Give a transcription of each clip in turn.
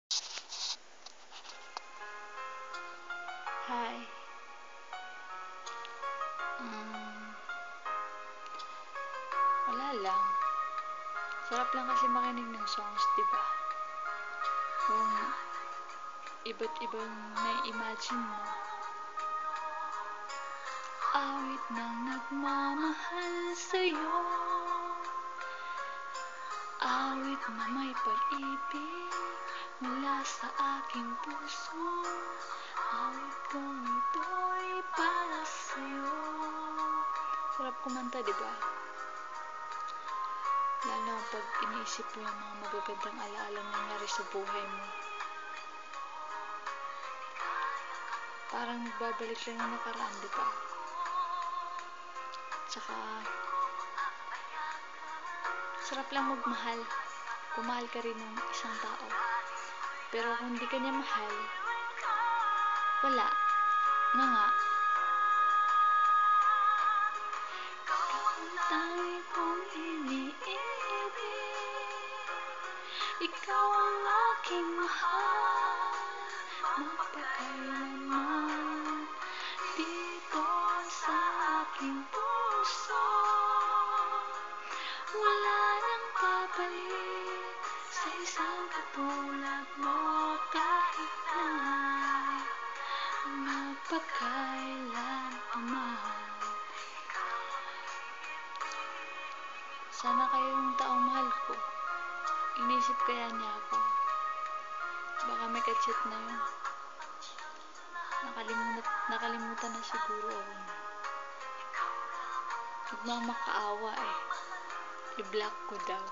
Hi. Hmm, wala lang. Sarap lang kasi makinig ng songs, 'di ba? Yung iba't ibang na-imagine mo. Awit ng nagmamahal sa'yo. Awit na may pag-ibig mula sa aking puso. Awit kong ito'y para sa'yo. Sarap kumanta, 'di ba? Lalo pag iniisip mo yung mga magagandang alaala na nangyari sa buhay mo. Parang nagbabalik lang yung nakaraan, di ba? Tsaka, sarap lang magmahal. Kung mahal ka rin ng isang tao. Pero kung di ka niya mahal, wala. Nga nga. Ikaw ang tangi kong iniibig. Ikaw ang aking mahal. Mapagkailanman dito sa aking puso. Wala nang papalit sa isang katulad mo kahit na magpagkailanman. Sana kayong taong mahal ko. Inisip kaya niya ako. Baka may kachat na yun. Nakalimutan na siguro ako. Nagmamakaawa eh. I-block ko daw.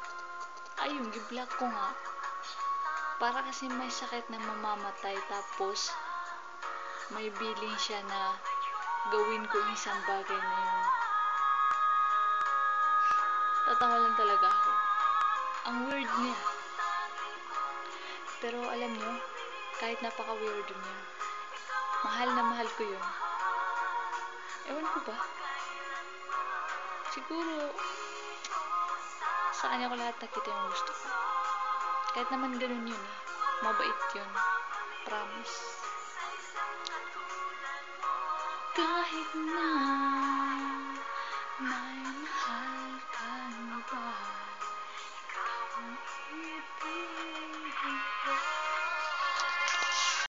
Ayun, i-block ko nga. Para kasi may sakit na mamamatay tapos may billing siya na gawin ko yung isang bagay na yun. Tatawa lang talaga ako. Ang weird niya. Pero alam niyo, kahit napaka-weird niya, mahal na mahal ko yun. Ewan ko ba? Siguro, sa kanya ko lahat nakita yung gusto ko. Kahit naman ganun yun eh. Mabait yun. Promise. Kahit na may mahal kang iba.